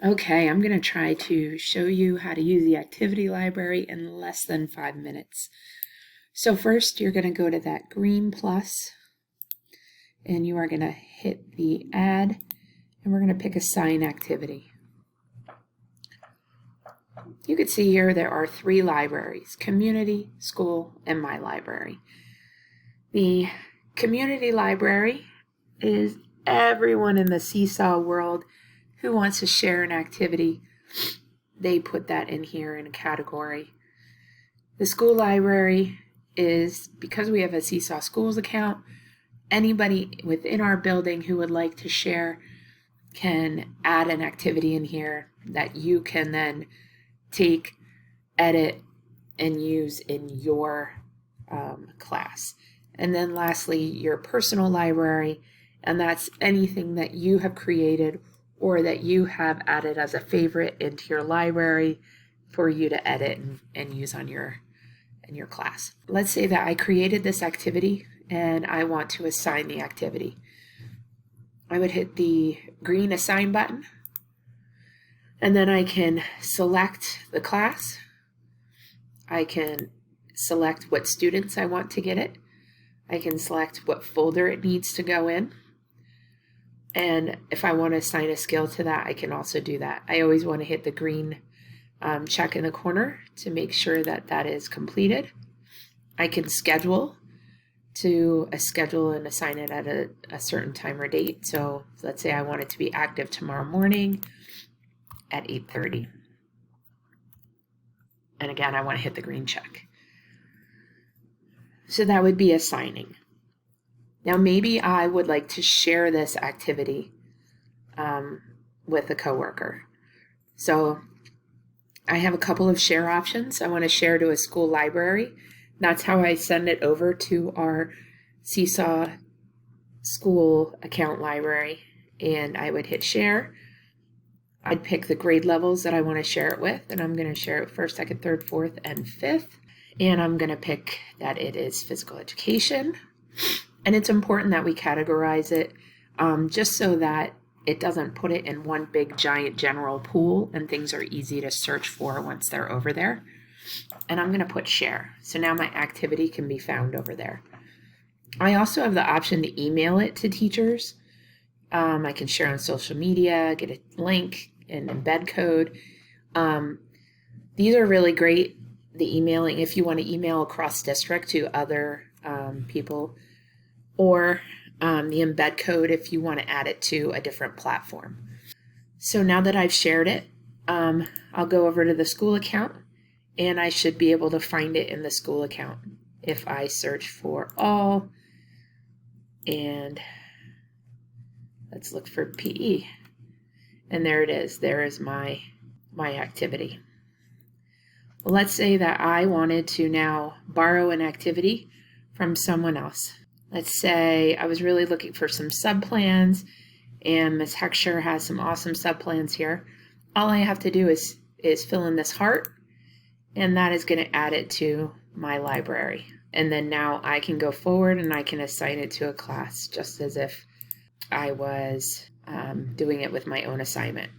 Okay, I'm going to try to show you how to use the activity library in less than 5 minutes. So first, you're going to go to that green plus, and you are going to hit the add, and we're going to pick assign activity. You can see here there are 3 libraries: community, school, and my library. The community library is everyone in the Seesaw world who wants to share an activity. They put that in here in a category. The school library is, because we have a Seesaw Schools account, anybody within our building who would like to share can add an activity in here that you can then take, edit, and use in your class. And then lastly, your personal library, and that's anything that you have created or that you have added as a favorite into your library for you to edit and use on your class. Let's say that I created this activity and I want to assign the activity. I would hit the green assign button, and then I can select the class. I can select what students I want to get it. I can select what folder it needs to go in. And if I want to assign a skill to that, I can also do that. I always want to hit the green check in the corner to make sure that that is completed. I can schedule and assign it at a certain time or date. So let's say I want it to be active tomorrow morning at 8:30. And again, I want to hit the green check. So that would be assigning. Now maybe I would like to share this activity with a coworker. So I have a couple of share options. I want to share to a school library. That's how I send it over to our Seesaw school account library. And I would hit share. I'd pick the grade levels that I want to share it with, and I'm going to share it first, second, third, fourth, and fifth. And I'm going to pick that it is physical education. And it's important that we categorize it just so that it doesn't put it in one big giant general pool and things are easy to search for once they're over there. And I'm going to put share. So now my activity can be found over there. I also have the option to email it to teachers. I can share on social media, get a link, and embed code. These are really great. The emailing, if you want to email across district to other people, or the embed code if you want to add it to a different platform. So now that I've shared it, I'll go over to the school account, and I should be able to find it in the school account. If I search for all, and let's look for PE. And there it is. There is my activity. Well, let's say that I wanted to now borrow an activity from someone else. Let's say I was really looking for some subplans, and Ms. Heckscher has some awesome subplans here. All I have to do is fill in this heart, and that is going to add it to my library. And then now I can go forward and I can assign it to a class just as if I was doing it with my own assignment.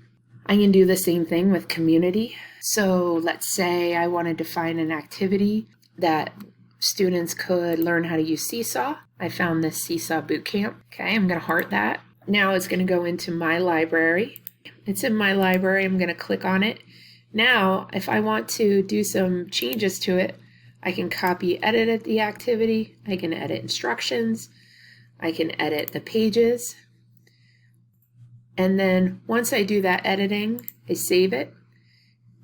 I can do the same thing with community. So let's say I wanted to find an activity that students could learn how to use Seesaw. I found this Seesaw Bootcamp. Okay, I'm going to heart that. Now it's going to go into my library. It's in my library. I'm going to click on it. Now, if I want to do some changes to it, I can copy, edit the activity. I can edit instructions. I can edit the pages. And then once I do that editing, I save it.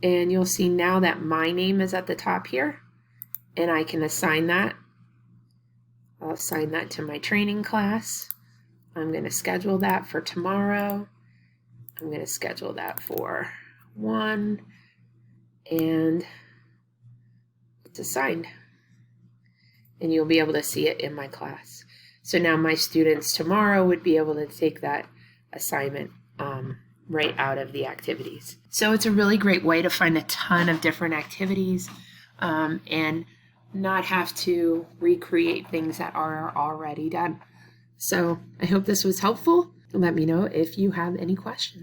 And you'll see now that my name is at the top here. And I can assign that. I'll assign that to my training class. I'm going to schedule that for tomorrow. I'm going to schedule that for 1. And it's assigned. And you'll be able to see it in my class. So now my students tomorrow would be able to take that assignment right out of the activities. So it's a really great way to find a ton of different activities and not have to recreate things that are already done. So I hope this was helpful. Let me know if you have any questions.